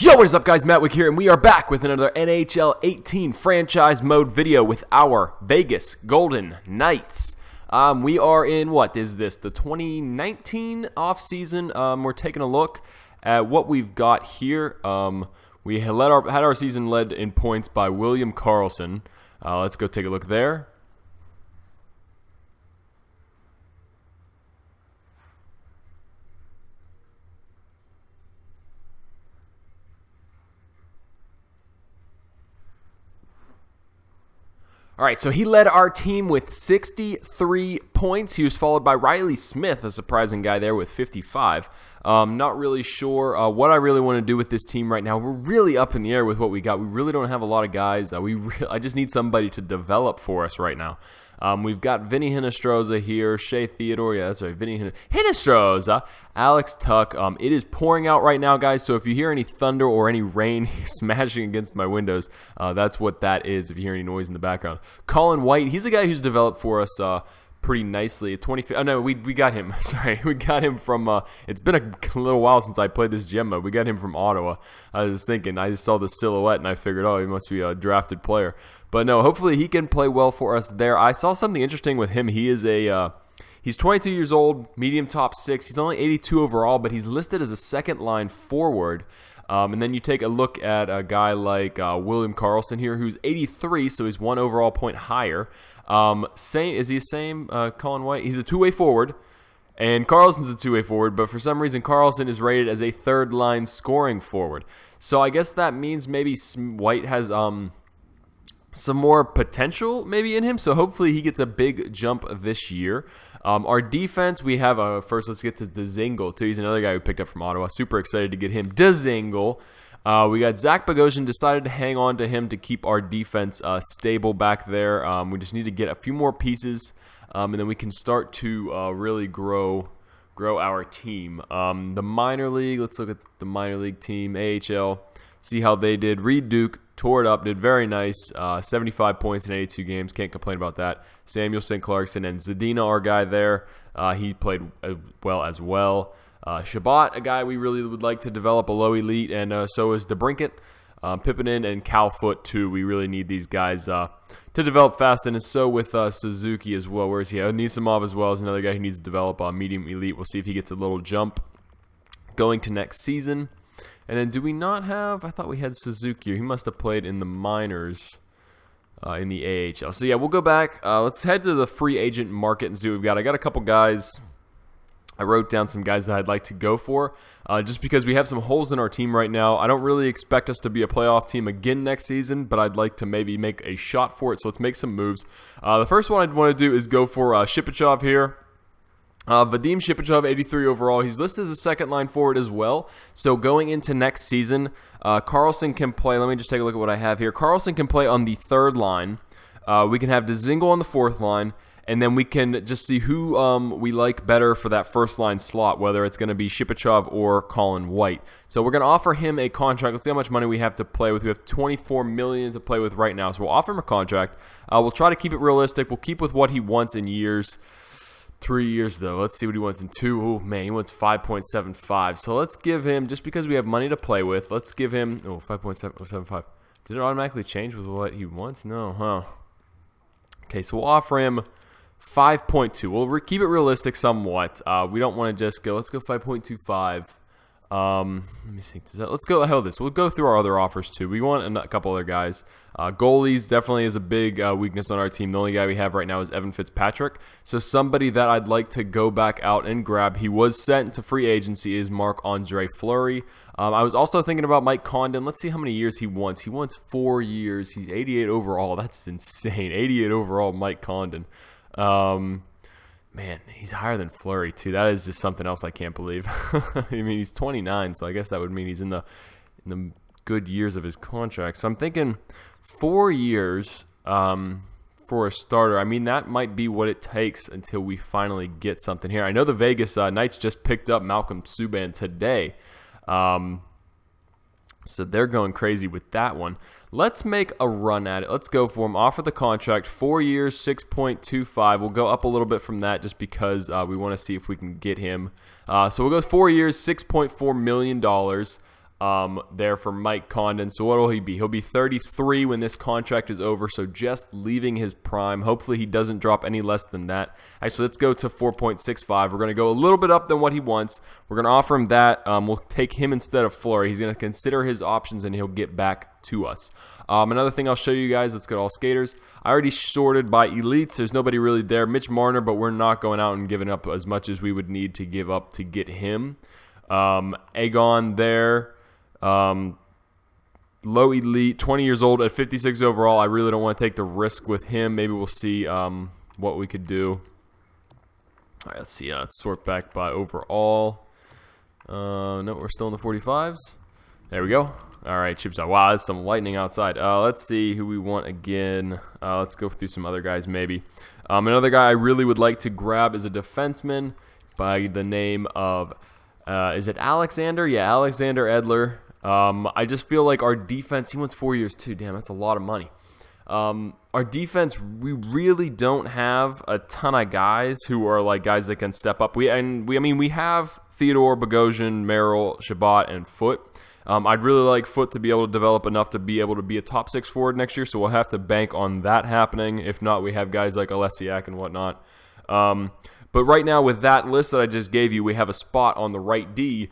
Yo, what is up guys, MattWic here, and we are back with another NHL 18 franchise mode video with our Vegas Golden Knights. We are in, what is this, the 2019 offseason. We're taking a look at what we've got here. We had our season led in points by William Karlsson. Let's go take a look there. All right, so he led our team with 63 points. He was followed by Riley Smith, a surprising guy there, with 55. Not really sure what I really want to do with this team right now. We're really up in the air with what we got. We really don't have a lot of guys. I just need somebody to develop for us right now. We've got Vinny Hinostroza here, Shea Theodore, yeah, that's right, Vinny Hinostroza, Alex Tuck. It is pouring out right now, guys, so if you hear any thunder or any rain smashing against my windows, that's what that is if you hear any noise in the background. Colin White, he's a guy who's developed for us pretty nicely. We got him, sorry, we got him from, it's been a little while since I played this gem mode. We got him from Ottawa. I was thinking, I just saw the silhouette and I figured, oh, he must be a drafted player. But no, hopefully he can play well for us there. I saw something interesting with him. He is he's 22 years old, medium top 6. He's only 82 overall, but he's listed as a second line forward. And then you take a look at a guy like William Karlsson here, who's 83, so he's 1 overall point higher. Is he the same Colin White? He's a two-way forward, and Karlsson's a two-way forward, but for some reason Karlsson is rated as a third-line scoring forward. So I guess that means maybe White has some more potential maybe in him, so hopefully he gets a big jump this year. Our defense, we have first let's get to Dzingel too. He's another guy we picked up from Ottawa. Super excited to get him. Dzingel. We got Zach Bogosian, decided to hang on to him to keep our defense stable back there. We just need to get a few more pieces, and then we can start to really grow our team. The minor league, let's look at the minor league team, AHL, see how they did. Reed Duke tore it up, did very nice, 75 points in 82 games, can't complain about that. Samuel St. Clarkson and Zadina, our guy there, he played well as well. Shabbat, a guy we really would like to develop, a low elite, and so is DeBrincat, Pippinen, and Calfoot too. We really need these guys to develop fast, and so with Suzuki as well. Where is he? Nisimov as well is another guy who needs to develop medium elite. We'll see if he gets a little jump going to next season. And then do we not have, I thought we had Suzuki. He must have played in the minors in the AHL. So yeah, we'll go back. Let's head to the free agent market and see what we've got. I got a couple guys. I wrote down some guys that I'd like to go for just because we have some holes in our team right now. I don't really expect us to be a playoff team again next season, but I'd like to maybe make a shot for it. So let's make some moves. The first one I'd want to do is go for Shipachyov here. Vadim Shipachyov, 83 overall. He's listed as a second line forward as well. So going into next season, Karlsson can play. Let me just take a look at what I have here. Karlsson can play on the third line. We can have Dzingel on the fourth line. And then we can just see who we like better for that first line slot, whether it's going to be Shipachyov or Colin White. So we're going to offer him a contract. Let's see how much money we have to play with. We have $24 million to play with right now. So we'll offer him a contract. We'll try to keep it realistic. We'll keep with what he wants in years. 3 years, though. Let's see what he wants in 2. Oh, man, he wants 5.75. So let's give him, just because we have money to play with, let's give him, 5.75. Did it automatically change with what he wants? No, huh? Okay, so we'll offer him 5.2. We'll keep it realistic somewhat. We don't want to just go, let's go 5.25. Let me see. Let's go, hell this. We'll go through our other offers, too. We want a couple other guys. Goalies definitely is a big weakness on our team. The only guy we have right now is Evan Fitzpatrick. So somebody that I'd like to go back out and grab, he was sent to free agency, is Marc-Andre Fleury. I was also thinking about Mike Condon. Let's see how many years he wants. He wants 4 years. He's 88 overall. That's insane. 88 overall, Mike Condon. Man, he's higher than Fleury, too. That is just something else I can't believe. I mean, he's 29, so I guess that would mean he's in the good years of his contract. So I'm thinking 4 years for a starter. I mean, that might be what it takes until we finally get something here. I know the Vegas Knights just picked up Malcolm Subban today. So they're going crazy with that one. Let's make a run at it. Let's go for him. Offer the contract. 4 years, 6.25. We'll go up a little bit from that just because we want to see if we can get him. So we'll go 4 years, $6.4 million. there for Mike Condon. So what will he be? He'll be 33 when this contract is over, so just leaving his prime. Hopefully he doesn't drop any less than that. Actually, let's go to 4.65. We're going to go a little bit up than what he wants. We're going to offer him that. We'll take him instead of Fleury. He's going to consider his options, and he'll get back to us. Another thing I'll show you guys, let's go to all skaters. I already sorted by elites. There's nobody really there. Mitch Marner, but we're not going out and giving up as much as we would need to give up to get him. Aegon there. Low elite, 20 years old at 56 overall. I really don't want to take the risk with him. Maybe we'll see what we could do. All right, let's see. Let's sort back by overall. No, we're still in the 45s. There we go. All right, chips out. Wow, that's some lightning outside. Let's see who we want again. Let's go through some other guys maybe. Another guy I really would like to grab is a defenseman by the name of, is it Alexander? Yeah, Alexander Edler. I just feel like our defense, he wants 4 years too. Damn, that's a lot of money. Our defense, we really don't have a ton of guys who are like guys that can step up. We have Theodore, Bogosian, Merrill, Shabbat, and Foote. I'd really like Foote to be able to develop enough to be able to be a top 6 forward next year, so we'll have to bank on that happening. If not, we have guys like Alesiak and whatnot. But right now, with that list that I just gave you, we have a spot on the right D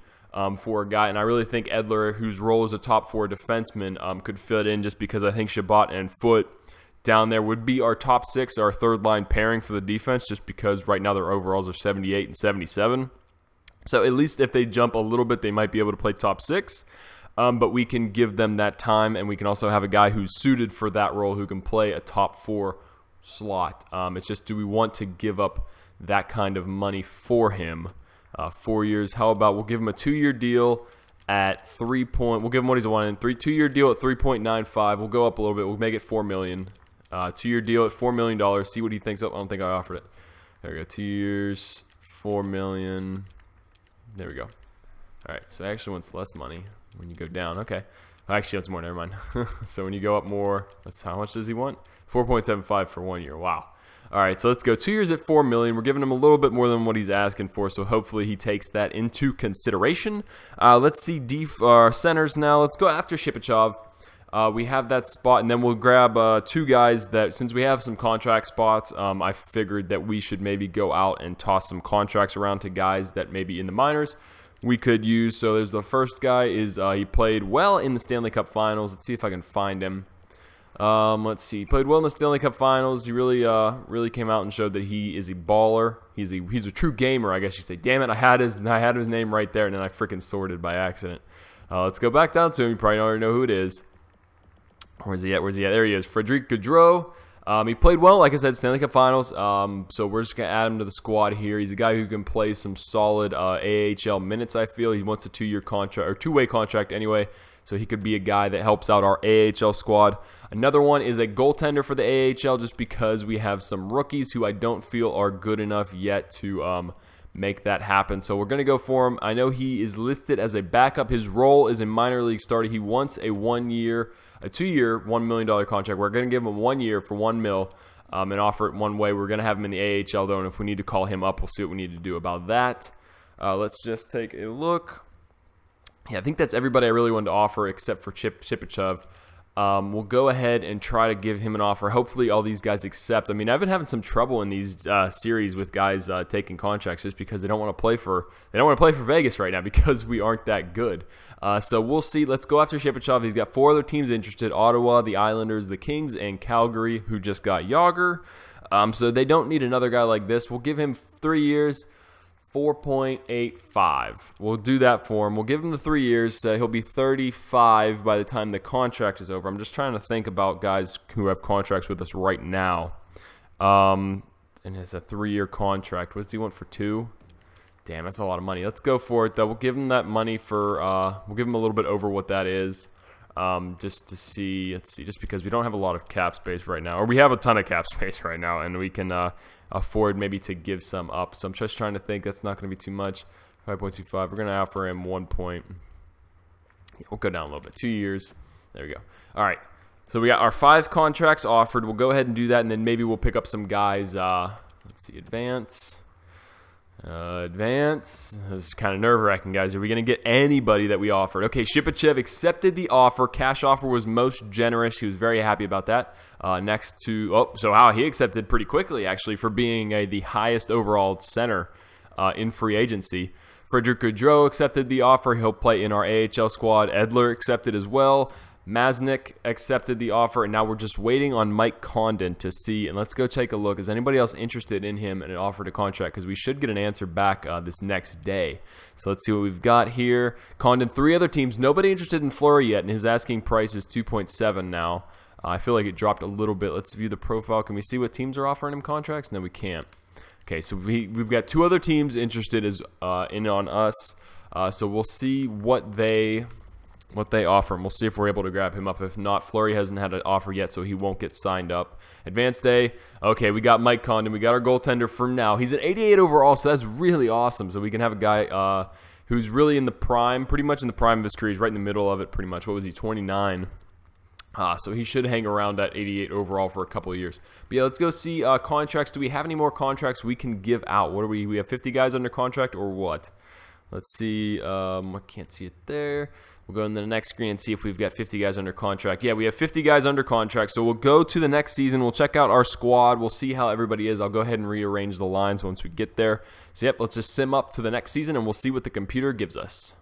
for a guy, and I really think Edler, whose role as a top 4 defenseman, could fit in just because I think Shabbat and Foote down there would be our top 6, our third line pairing for the defense, just because right now their overalls are 78 and 77. So at least if they jump a little bit, they might be able to play top 6. But we can give them that time, and we can also have a guy who's suited for that role who can play a top 4 slot. It's just, do we want to give up that kind of money for him? 4 years. How about we'll give him a 2-year deal at we'll give him what he's wanting. 2-year deal at 3.95. We'll go up a little bit. We'll make it $4 million. 2-year deal at $4 million. See what he thinks. Oh, I don't think I offered it. There we go. 2 years, $4 million. There we go. All right. So it actually wants less money when you go down. Okay. Actually, that's more. Never mind. So when you go up more, that's how much does he want? 4.75 for 1 year. Wow. All right, so let's go 2 years at $4 million. We're giving him a little bit more than what he's asking for, so hopefully he takes that into consideration. Let's see our centers now. Let's go after Shipachyov. We have that spot, and then we'll grab 2 guys that, since we have some contract spots, I figured that we should maybe go out and toss some contracts around to guys that maybe in the minors we could use. So there's the first guy is he played well in the Stanley Cup Finals. Let's see if I can find him. Let's see. He played well in the Stanley Cup Finals. He really came out and showed that he is a baller. He's a true gamer, I guess you say. Damn it, I had his name right there, and then I freaking sorted by accident. Let's go back down to him. You probably already know who it is. Where's he at? There he is. Frédéric Gaudreau. He played well, like I said, Stanley Cup Finals. So we're just gonna add him to the squad here. He's a guy who can play some solid AHL minutes. I feel he wants a 2-year contract or 2-way contract anyway. So he could be a guy that helps out our AHL squad. Another one is a goaltender for the AHL, just because we have some rookies who I don't feel are good enough yet to make that happen. So we're going to go for him. I know he is listed as a backup. His role is a minor league starter. He wants a 2-year, $1 million contract. We're going to give him 1 year for $1 million and offer it one way. We're going to have him in the AHL, though, and if we need to call him up, we'll see what we need to do about that. Let's just take a look. Yeah, I think that's everybody I really wanted to offer except for Shipachyov. We'll go ahead and try to give him an offer. Hopefully all these guys accept. I mean, I've been having some trouble in these series with guys taking contracts just because they don't want to play for Vegas right now because we aren't that good. So we'll see. Let's go after Shipachyov. He's got 4 other teams interested: Ottawa, the Islanders, the Kings, and Calgary, who just got Yager. So they don't need another guy like this. We'll give him 3 years. 4.85. We'll do that for him. We'll give him the 3 years. He'll be 35 by the time the contract is over. I'm just trying to think about guys who have contracts with us right now. And it's a 3-year contract. What does he want for 2? Damn, that's a lot of money. Let's go for it, though. We'll give him that money for, we'll give him a little bit over what that is. Just to see, let's see, just because we don't have a lot of cap space right now, or we have a ton of cap space right now, and we can afford maybe to give some up. So I'm just trying to think. That's not going to be too much. 5.25. We're going to offer him 1 point. Yeah, we'll go down a little bit. 2 years. There we go. All right. So we got our 5 contracts offered. We'll go ahead and do that, and then maybe we'll pick up some guys. Let's see, advance. Advance. This is kind of nerve-wracking, guys. Are we going to get anybody that we offered? Okay, Shipachev accepted the offer. Cash offer was most generous. He was very happy about that. Next to, he accepted pretty quickly, actually, for being the highest overall center in free agency. Frederick Gaudreau accepted the offer. He'll play in our AHL squad. Edler accepted as well. Maznik accepted the offer, and now we're just waiting on Mike Condon to see. And let's go take a look. Is anybody else interested in him and an offer to contract? Because we should get an answer back this next day. So let's see what we've got here. Condon, 3 other teams. Nobody interested in Fleury yet, and his asking price is 2.7 now. I feel like it dropped a little bit. Let's view the profile. Can we see what teams are offering him contracts? No, we can't. Okay, so we've got 2 other teams interested in on us. So we'll see what they offer, and we'll see if we're able to grab him up. If not, Fleury hasn't had an offer yet, so he won't get signed up. Advanced day. Okay, we got Mike Condon. We got our goaltender for now. He's an 88 overall, so that's really awesome. So we can have a guy who's really in the prime, pretty much in the prime of his career. He's right in the middle of it, pretty much. What was he, 29? So he should hang around at 88 overall for a couple of years. But yeah, let's go see contracts. Do we have any more contracts we can give out? What are we have 50 guys under contract or what? Let's see. I can't see it there. We'll go into the next screen and see if we've got 50 guys under contract. Yeah, we have 50 guys under contract. So we'll go to the next season. We'll check out our squad. We'll see how everybody is. I'll go ahead and rearrange the lines once we get there. So yep, let's just sim up to the next season and we'll see what the computer gives us.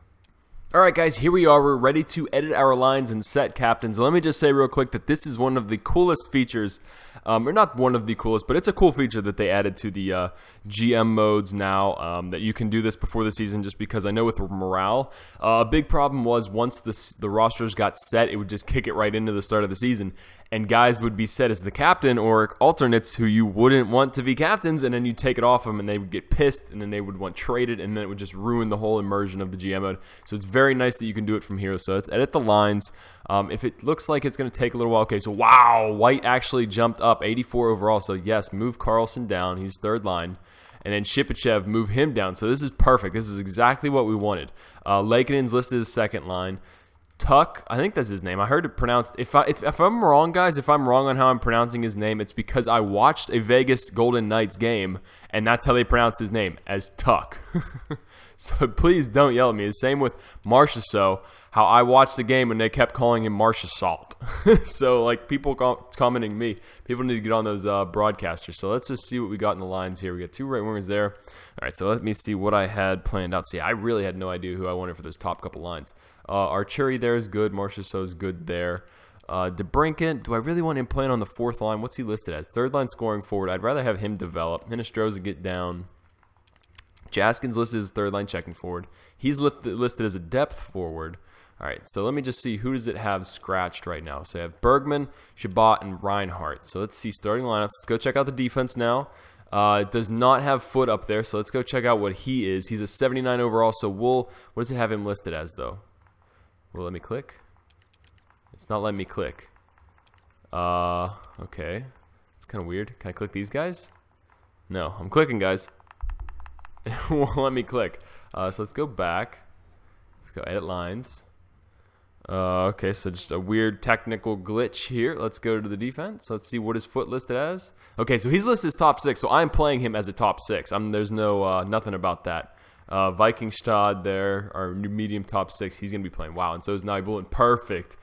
All right, guys, here we are. We're ready to edit our lines and set captains. Let me just say real quick that this is one of the coolest features, or not one of the coolest, but it's a cool feature that they added to the GM modes now, that you can do this before the season, just because I know with morale, a big problem was once the rosters got set, it would just kick it right into the start of the season, and guys would be set as the captain or alternates who you wouldn't want to be captains, and then you take it off them, and they would get pissed, and then they would want traded, and then it would just ruin the whole immersion of the GM mode. So it's very nice that you can do it from here. So let's edit the lines. If it looks like it's going to take a little while, okay, so wow, White actually jumped up 84 overall. So yes, move Carlson down. He's third line. And then Shipachev, move him down. So this is perfect. This is exactly what we wanted. Lakinen's listed as second line. Tuck, I think that's his name. I heard it pronounced. If I'm wrong, guys, if I'm wrong on how I'm pronouncing his name, it's because I watched a Vegas Golden Knights game, and that's how they pronounce his name, as Tuck. So please don't yell at me. The same with Marchessault, how I watched the game and they kept calling him Marchessault. So like people commenting me, people need to get on those broadcasters. So let's just see what we got in the lines here. We got 2 right wingers there. All right, so let me see what I had planned out. See, I really had no idea who I wanted for those top couple lines. Archery there is good. Marchessault is good there. DeBrincat, do I really want him playing on the 4th line? What's he listed as? 3rd line scoring forward. I'd rather have him develop. Hinostroza get down. Jaskin's listed as 3rd line checking forward. He's listed as a depth forward. All right, so let me just see who does it have scratched right now. So I have Bergman, Chabot, and Reinhart. So let's see starting lineups. Let's go check out the defense now. It does not have Foot up there, so let's go check out what he is. He's a 79 overall, so what does it have him listed as, though? Will it let me click? It's not letting me click. Okay. It's kind of weird. Can I click these guys? No, I'm clicking, guys. It won't let me click. So let's go back. Let's go edit lines. Okay, so just a weird technical glitch here. Let's go to the defense. Let's see what his Foot listed as. Okay, so he's listed as top 6, so I'm playing him as a top 6. There's no nothing about that. Vikingstad there, our medium top 6. He's going to be playing. Wow, and so is Nybulin. Perfect.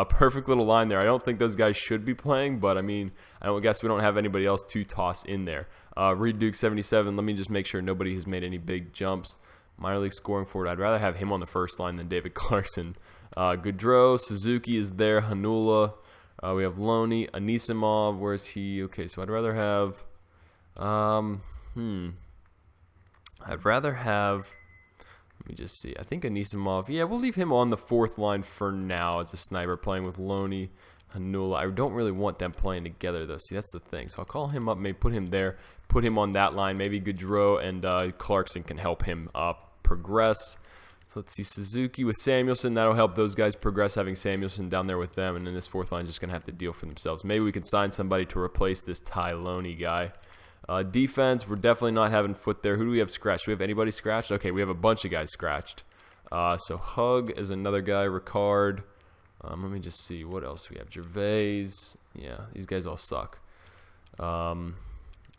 Perfect little line there. I don't think those guys should be playing, but I mean, I guess we don't have anybody else to toss in there. Reed Duke 77. Let me just make sure nobody has made any big jumps. Minor league scoring forward. I'd rather have him on the 1st line than David Clarkson. Gaudreau, Suzuki is there. Hanula. We have Loney. Anisimov. Where's he? Okay, so I'd rather have. I'd rather have. Let me just see. I think Anisimov. Yeah, we'll leave him on the 4th line for now as a sniper playing with Loney, Hanula. I don't really want them playing together, though. See, that's the thing. So I'll call him up, maybe put him there, put him on that line. Maybe Gaudreau and Clarkson can help him progress. So let's see. Suzuki with Samuelson. That'll help those guys progress, having Samuelson down there with them. And then this 4th line is just going to have to deal for themselves. Maybe we can sign somebody to replace this Ty Loney guy. Defense, we're definitely not having Foot there. Who do we have scratched? Do we have anybody scratched? Okay, we have a bunch of guys scratched. So Hug is another guy. Ricard. Let me just see. What else we have? Gervais. Yeah, these guys all suck.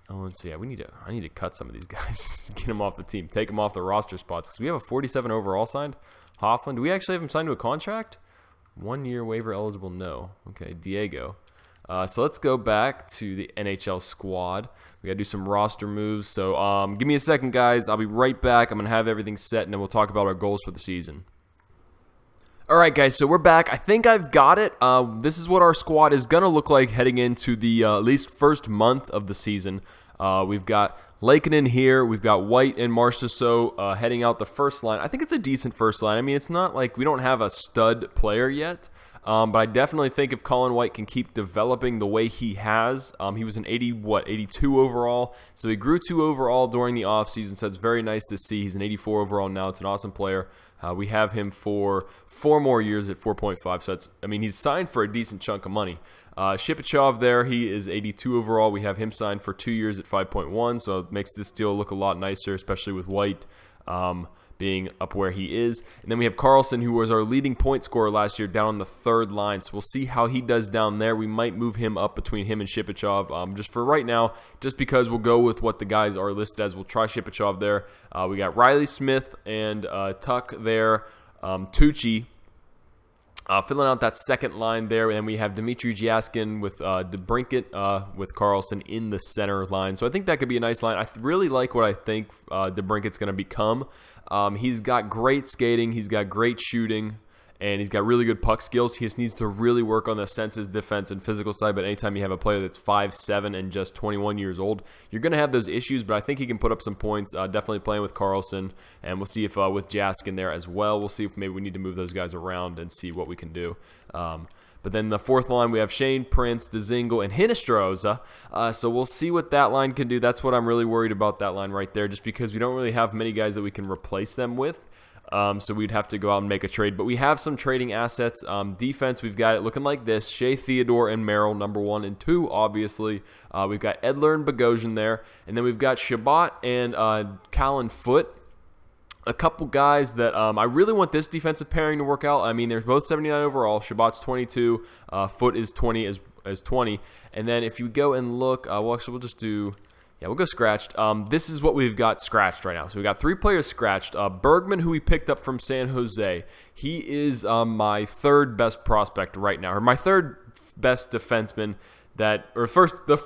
Oh, let's see. Yeah, I need to cut some of these guys just to get them off the team. Take them off the roster spots. Because we have a 47 overall signed. Hoffman. Do we actually have him signed to a contract? 1 year waiver eligible? No. Okay, Diego. So let's go back to the NHL squad. We got to do some roster moves. So give me a second, guys. I'll be right back. I'm going to have everything set, and then we'll talk about our goals for the season. All right, guys, so we're back. I think I've got it. This is what our squad is going to look like heading into the at least first month of the season. We've got Lakeinen here. We've got White and Marchessault heading out the first line. I think it's a decent first line. I mean, it's not like we don't have a stud player yet, but I definitely think if Colin White can keep developing the way he has, he was an 82 overall, so he grew 2 overall during the offseason, so it's very nice to see. He's an 84 overall now. It's an awesome player. We have him for 4 more years at 4.5, so he's signed for a decent chunk of money. Shipachyov there, he is 82 overall. We have him signed for 2 years at 5.1, so it makes this deal look a lot nicer, especially with White being up where he is. And then we have Carlson, who was our leading point scorer last year, down on the 3rd line. So we'll see how he does down there. We might move him up between him and Shipachyov. Just for right now, just because we'll go with what the guys are listed as. We'll try Shipachyov there. We got Riley Smith and Tuck there. Tucci filling out that 2nd line there. And then we have Dmitry Jaskin with DeBrincat with Carlson in the center line. So I think that could be a nice line. I really like what I think DeBrincat's going to become. He's got great skating, he's got great shooting, and he's got really good puck skills. He just needs to really work on the senses, defense, and physical side. But anytime you have a player that's 5'7" and just 21 years old, you're going to have those issues. But I think he can put up some points, definitely playing with Carlson. And we'll see if with Jaskin there as well, we'll see if maybe we need to move those guys around and see what we can do. But then the 4th line, we have Shane, Prince, Dzingel, and Hinostroza. So we'll see what that line can do. That's what I'm really worried about, that line right there, just because we don't really have many guys that we can replace them with. So we'd have to go out and make a trade. But we have some trading assets. Defense, we've got it looking like this. Shea Theodore and Merrill, number 1 and 2, obviously. We've got Edler and Bogosian there. And then we've got Shabbat and Callan Foote. A couple guys that I really want this defensive pairing to work out. I mean, they're both 79 overall. Shabbat's 22. Foote is 20 as 20. And then if you go and look, well, actually, we'll just do... Yeah, we'll go scratched. This is what we've got scratched right now. So we've got 3 players scratched. Bergman, who we picked up from San Jose. He is my 3rd best prospect right now, or my 3rd best defenseman. The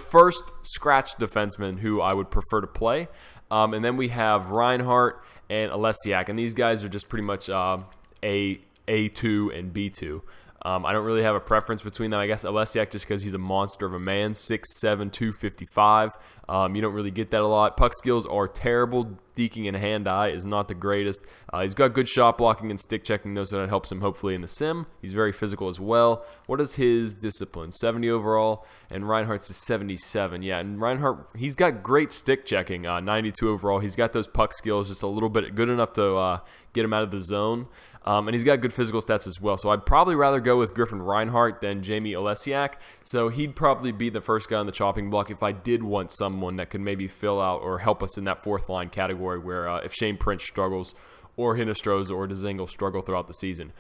first scratched defenseman who I would prefer to play. And then we have Reinhart and Olesiak, and these guys are just pretty much A2 and B2. I don't really have a preference between them. I guess Olesiak just because he's a monster of a man, 6'7", 255. You don't really get that a lot. Puck skills are terrible. Deking and hand-eye is not the greatest. He's got good shot blocking and stick checking, though, so that helps him hopefully in the sim. He's very physical as well. What is his discipline? 70 overall, and Reinhardt's is 77. Yeah, and Reinhardt, he's got great stick checking, 92 overall. He's got those puck skills just a little bit good enough to get him out of the zone. And he's got good physical stats as well. So I'd probably rather go with Griffin Reinhart than Jamie Olesiak. So he'd probably be the first guy on the chopping block if I did want someone that could maybe fill out or help us in that 4th line category where if Shane Prince struggles or Hinostroza or Dzingel struggle throughout the season.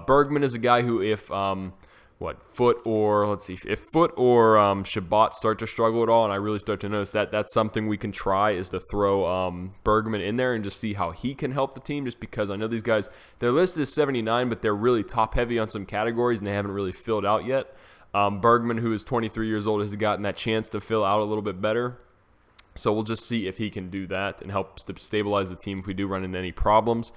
Bergman is a guy who if Foote or Shabbat start to struggle at all, and I really start to notice that's something we can try is to throw Bergman in there and just see how he can help the team, just because I know these guys, they're listed as 79, but they're really top heavy on some categories and they haven't really filled out yet. Bergman, who is 23 years old, has gotten that chance to fill out a little bit better. So we'll just see if he can do that and help stabilize the team if we do run into any problems.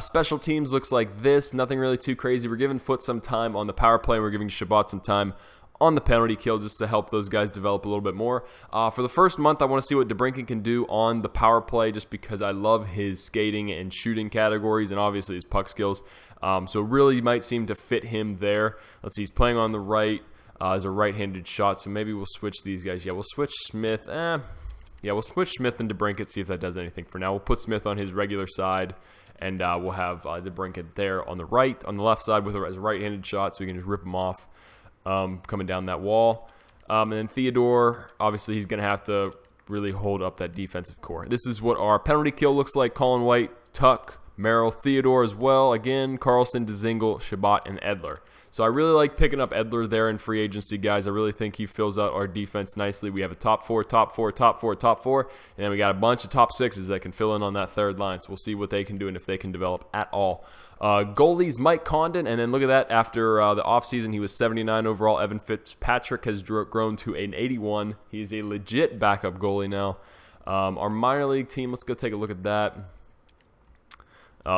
Special teams looks like this. Nothing really too crazy. We're giving Foote some time on the power play. We're giving Shabbat some time on the penalty kill just to help those guys develop a little bit more. For the first month, I want to see what DeBrincat can do on the power play just because I love his skating and shooting categories and obviously his puck skills. So really might seem to fit him there. Let's see, he's playing on the right as a right-handed shot, so maybe we'll switch these guys. Yeah, we'll switch Smith. Yeah, we'll switch Smith and DeBrincat, see if that does anything for now. We'll put Smith on his regular side, and we'll have DeBrincat there on the right. On the left side as a right-handed shot, so we can just rip him off coming down that wall. And then Theodore, obviously he's going to have to really hold up that defensive core. This is what our penalty kill looks like. Colin White, Tuck, Merrill, Theodore as well. Again, Carlson, Dzingel, Shabbat, and Edler. So I really like picking up Edler there in free agency, guys. I really think he fills out our defense nicely. We have a top four, top four, top four, top four, and then we got a bunch of top sixes that can fill in on that third line. So we'll see what they can do and if they can develop at all. Goalies, Mike Condon, and then look at that. After the offseason, he was 79 overall. Evan Fitzpatrick has grown to an 81. He's a legit backup goalie now. Our minor league team, let's go take a look at that.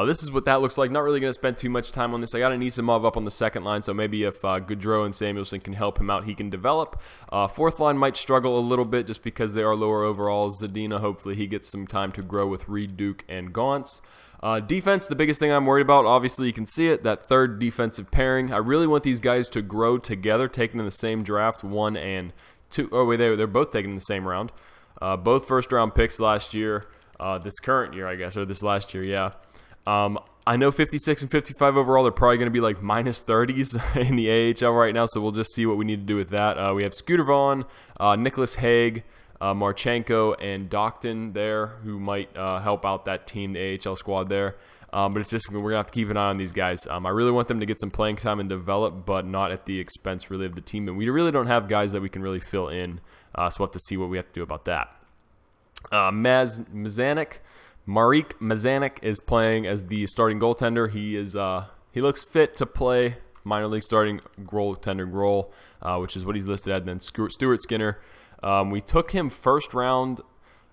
This is what that looks like. Not really going to spend too much time on this. I got Anisimov up on the second line, so maybe if Gaudreau and Samuelson can help him out, he can develop. Fourth line might struggle a little bit just because they are lower overalls. Zadina, hopefully he gets some time to grow with Reed, Duke, and Gaunce. Defense, the biggest thing I'm worried about, obviously you can see it, that third defensive pairing. I really want these guys to grow together, taken in the same draft, 1 and 2. Oh, wait, they're both taken in the same round. Both first-round picks last year, this current year, I guess, or this last year, yeah. I know 56 and 55 overall, they're probably going to be like minus 30s in the AHL right now, so we'll just see what we need to do with that. We have Scooter Vaughn, Nicholas Haig, Marchenko, and Docton there, who might help out that team, the AHL squad there. But it's just, we're going to have to keep an eye on these guys. I really want them to get some playing time and develop, but not at the expense really of the team. And we really don't have guys that we can really fill in, so we'll have to see what we have to do about that. Marek Mazanek is playing as the starting goaltender. He looks fit to play minor league starting goaltender role, which is what he's listed at. And then Stuart Skinner, we took him first round,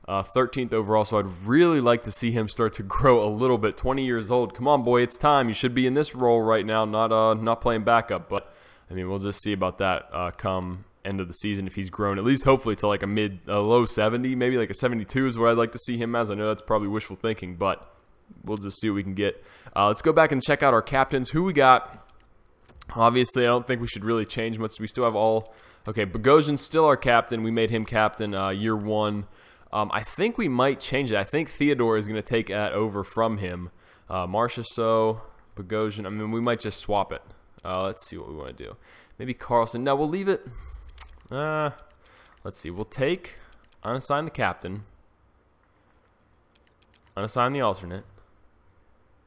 13th overall, so I'd really like to see him start to grow a little bit. 20 years old, come on, boy, it's time. You should be in this role right now, not playing backup. But I mean, we'll just see about that come end of the season if he's grown at least hopefully to like a low 70, maybe like a 72 is what I'd like to see him as. I know that's probably wishful thinking, but we'll just see what we can get. Let's go back and check out our captains. Who we got? Obviously, I don't think we should really change much. We still have all. Okay, Bogosian's still our captain. We made him captain year 1. I think we might change it. I think Theodore is going to take that over from him. Marchessault, Bogosian. I mean, we might just swap it. Let's see what we want to do. Maybe Carlson. No, we'll leave it. Let's see. We'll unassign the captain, unassign the alternate.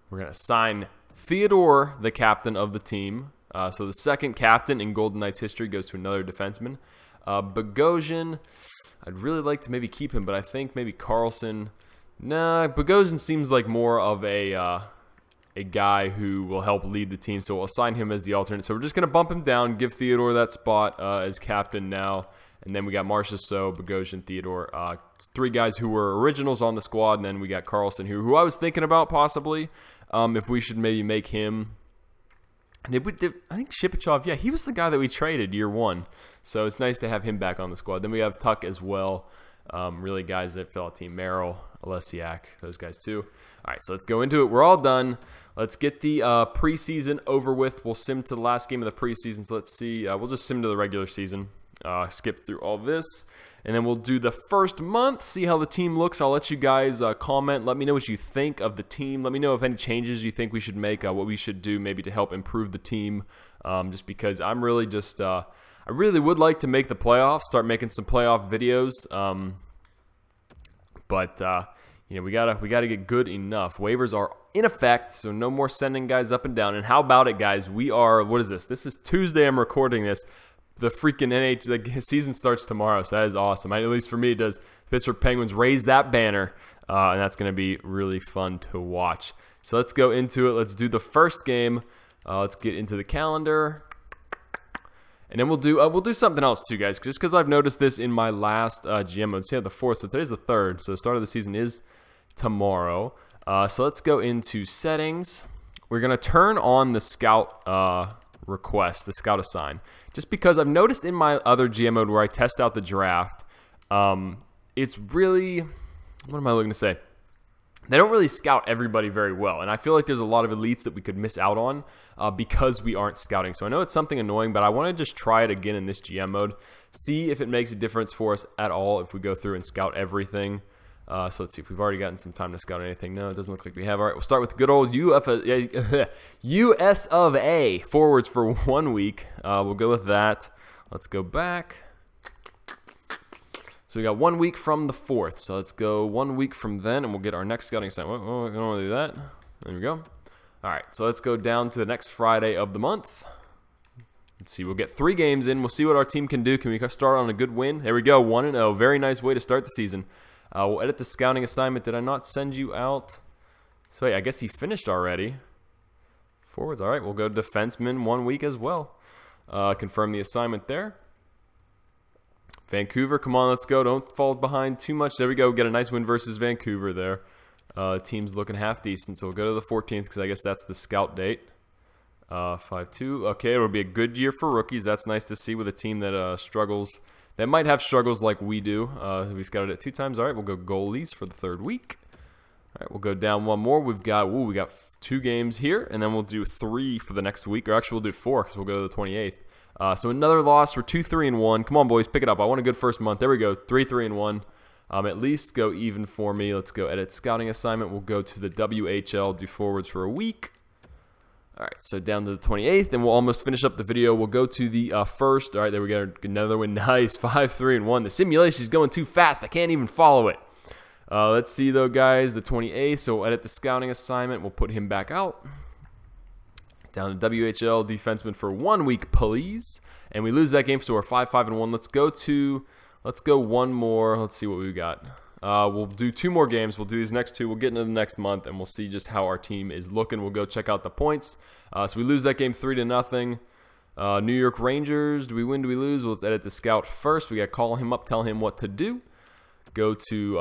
We're going to assign Theodore the captain of the team. So the second captain in Golden Knights history goes to another defenseman. Bogosian, I'd really like to maybe keep him, but I think maybe Carlson. Nah, Bogosian seems like more of a guy who will help lead the team, so we'll assign him as the alternate. So we're just going to bump him down, give Theodore that spot as captain now, and then we got Marchessault, Bogosian, Theodore, 3 guys who were originals on the squad, and then we got Carlson, who I was thinking about possibly, if we should maybe make him. I think Shipachyov, yeah, he was the guy that we traded year 1, so it's nice to have him back on the squad. Then we have Tuck as well, really guys that fill out team. Merrill, Olesiak, those guys too. All right, so let's go into it. We're all done. Let's get the preseason over with. We'll sim to the last game of the preseason. So let's see. We'll just sim to the regular season. Skip through all this. And then we'll do the first month, see how the team looks. I'll let you guys comment. Let me know what you think of the team. Let me know if any changes you think we should make, what we should do maybe to help improve the team. Just because I'm really just I really would like to make the playoffs, start making some playoff videos. But you know, we gotta get good enough. Waivers are in effect, so no more sending guys up and down. And how about it, guys? We are, what is this? This is Tuesday. I'm recording this. The freaking the season starts tomorrow, so that is awesome. At least for me, it does. Pittsburgh Penguins raise that banner, and that's going to be really fun to watch. So let's go into it. Let's do the first game. Let's get into the calendar. And then we'll do something else too, guys, just because I've noticed this in my last GM mode. So yeah, the 4th, so today's the 3rd, so the start of the season is tomorrow. So let's go into settings. We're going to turn on the scout request, the scout assign, just because I've noticed in my other GM mode where I test out the draft, it's really, what am I looking to say? They don't really scout everybody very well, and I feel like there's a lot of elites that we could miss out on because we aren't scouting. So I know it's something annoying, but I want to just try it again in this GM mode, see if it makes a difference for us at all if we go through and scout everything. So let's see if we've already gotten some time to scout anything. No, it doesn't look like we have. All right, we'll start with good old US of A forwards for 1 week. We'll go with that. Let's go back. So we got 1 week from the 4th. So let's go 1 week from then, and we'll get our next scouting site. Oh, we don't want to do that. There we go. All right, so let's go down to the next Friday of the month. Let's see. We'll get 3 games in. We'll see what our team can do. Can we start on a good win? There we go. 1-0. Very nice way to start the season. We'll edit the scouting assignment. Did I not send you out? So, wait, I guess he finished already. Forwards. All right, we'll go defenseman 1 week as well. Confirm the assignment there. Vancouver, come on, let's go. Don't fall behind too much. There we go. Get a nice win versus Vancouver there. Team's looking half decent, so we'll go to the 14th because I guess that's the scout date. 5-2. Okay, it'll be a good year for rookies. That's nice to see with a team that struggles. That might have struggles like we do. We scouted it 2 times. All right, we'll go goalies for the 3rd week. All right, we'll go down 1 more. We got 2 games here, and then we'll do 3 for the next week. Or actually, we'll do 4 because we'll go to the 28th. So another loss. We're 2-3-1. Come on, boys, pick it up. I want a good first month. There we go. 3-3-1. At least go even for me. Let's go edit scouting assignment. We'll go to the WHL, do forwards for a week. All right, so down to the 28th, and we'll almost finish up the video. We'll go to the 1st. All right, there we go. Another one. Nice. 5-3-1. The simulation is going too fast. I can't even follow it. Let's see, though, guys. The 28th, so we'll edit the scouting assignment. We'll put him back out. Down to WHL defenseman for 1 week, please. And we lose that game, so we're 5-5-1. Let's go 1 more. Let's see what we got. We'll do 2 more games. We'll do these next 2. We'll get into the next month, and we'll see just how our team is looking. We'll go check out the points. So we lose that game 3-0. New York Rangers. Do we win? Do we lose? Well, let's edit the scout first. We got to call him up, tell him what to do. Go to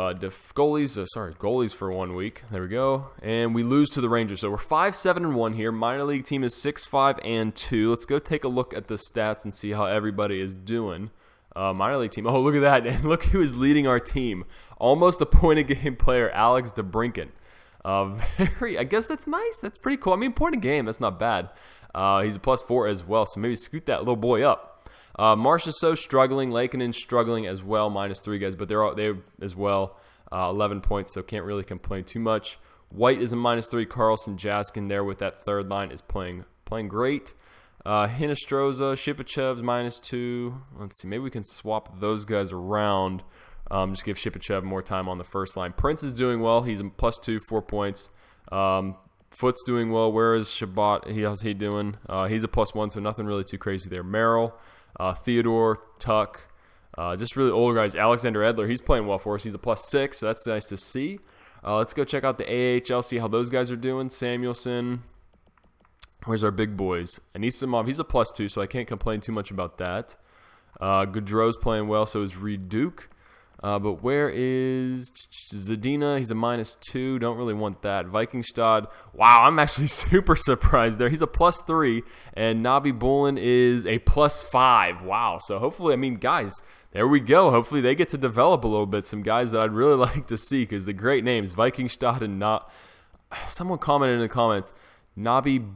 goalies. Goalies for 1 week. There we go. And we lose to the Rangers. So we're 5-7-1 here. Minor league team is 6-5-2. Let's go take a look at the stats and see how everybody is doing. Minor league team. Oh, look at that. And look who is leading our team. Almost a point-a-game player, Alex DeBrincat. I guess that's nice. That's pretty cool. I mean, point-a-game, that's not bad. He's a +4 as well, so maybe scoot that little boy up. Marchessault struggling. Lakeinen struggling as well, -3 guys, but they as well. 11 points, so can't really complain too much. White is a -3. Carlson, Jaskin there with that 3rd line is playing great. Hinostroza, Shipachev's -2. Let's see, maybe we can swap those guys around. Just give Shipachev more time on the first line. Prince is doing well. He's a +2, 4 points. Foot's doing well. Where is Shabbat? How's he doing? He's a +1, so nothing really too crazy there. Merrill, Theodore, Tuck, just really older guys. Alexander Edler, he's playing well for us. He's a +6, so that's nice to see. Let's go check out the AHL, see how those guys are doing. Samuelson. Where's our big boys? Anisimov, he's a +2, so I can't complain too much about that. Gaudreau's playing well, so is Reed Duke. But where is Zadina? He's a -2. Don't really want that. Vikingstad. Wow, I'm actually super surprised there. He's a +3. And Nabi Bullen is a +5. Wow. So hopefully, I mean, guys, there we go. Hopefully they get to develop a little bit. Some guys that I'd really like to see because the great names, Vikingstad and someone commented in the comments, Nabi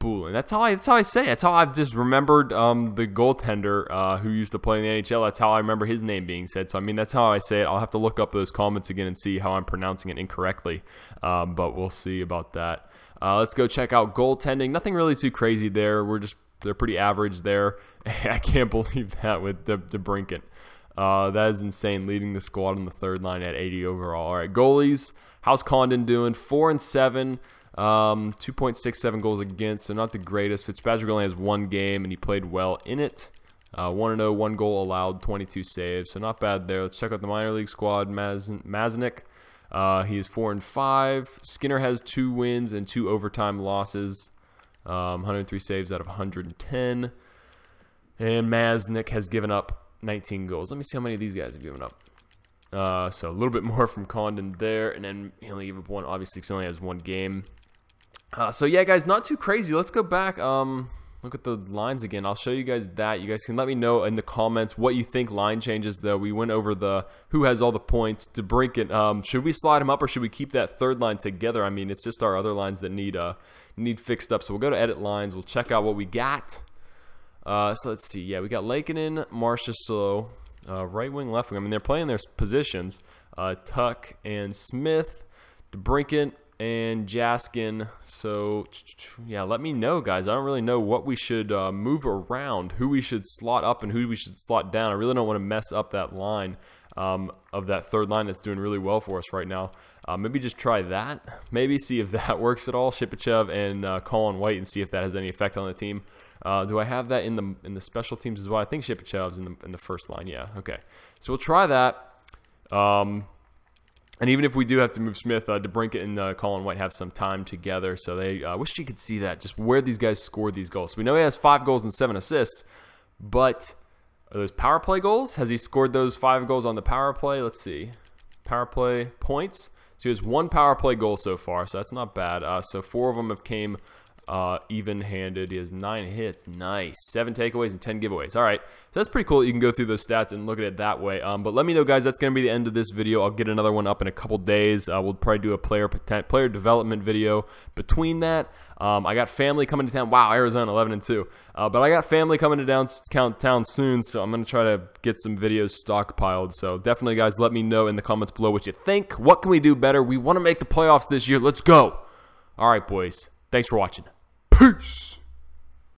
Bullen. That's how I say it. That's how I've just remembered the goaltender who used to play in the NHL. That's how I remember his name being said. So, I mean, that's how I say it. I'll have to look up those comments again and see how I'm pronouncing it incorrectly. But we'll see about that. Let's go check out goaltending. Nothing really too crazy there. They're pretty average there. I can't believe that with DeBrincat. That is insane, leading the squad on the 3rd line at 80 overall. All right, goalies. How's Condon doing? 4-7. 2.67 goals against, so not the greatest. Fitzpatrick only has 1 game, and he played well in it. 1-0, 1 goal allowed, 22 saves, so not bad there. Let's check out the minor league squad. Maznik, he is 4-5. Skinner has 2 wins and 2 overtime losses. 103 saves out of 110. And Maznik has given up 19 goals. Let me see how many of these guys have given up. So a little bit more from Condon there, and then he only gave up 1. Obviously, he only has 1 game. So yeah, guys, not too crazy. Let's go back. Look at the lines again. I'll show you guys that. You guys can let me know in the comments what you think line changes, though. We went over the who has all the points. DeBrincat, should we slide him up or should we keep that 3rd line together? I mean, it's just our other lines that need fixed up. So we'll go to edit lines. We'll check out what we got. So let's see. Yeah, we got Lakeinen, Marchessault, right wing, left wing. I mean, they're playing their positions. Tuck and Smith, DeBrincat, and Jaskin. So yeah, let me know, guys. I don't really know what we should move around, who we should slot up and who we should slot down. I really don't want to mess up that line. of that third line that's doing really well for us right now. Maybe just try that. Maybe see if that works at all. Shipachev and Colin White, and see if that has any effect on the team. Do I have that in the special teams as well? I think Shipachev's in the first line. Yeah. Okay. So we'll try that. And even if we do have to move Smith, DeBrincat and Colin White have some time together. So they wish you could see that, just where these guys scored these goals. So we know he has 5 goals and 7 assists, but are those power play goals? Has he scored those 5 goals on the power play? Let's see. Power play points. So he has 1 power play goal so far, so that's not bad. So 4 of them have came even-handed. He has 9 hits. Nice. 7 takeaways and 10 giveaways. All right. So that's pretty cool. You can go through those stats and look at it that way. But let me know, guys. That's going to be the end of this video. I'll get another one up in a couple days. We'll probably do a player development video between that. I got family coming to town. Wow, Arizona 11-2. But I got family coming to town soon, so I'm going to try to get some videos stockpiled. So definitely, guys, let me know in the comments below what you think. What can we do better? We want to make the playoffs this year. Let's go. All right, boys. Thanks for watching. Peace.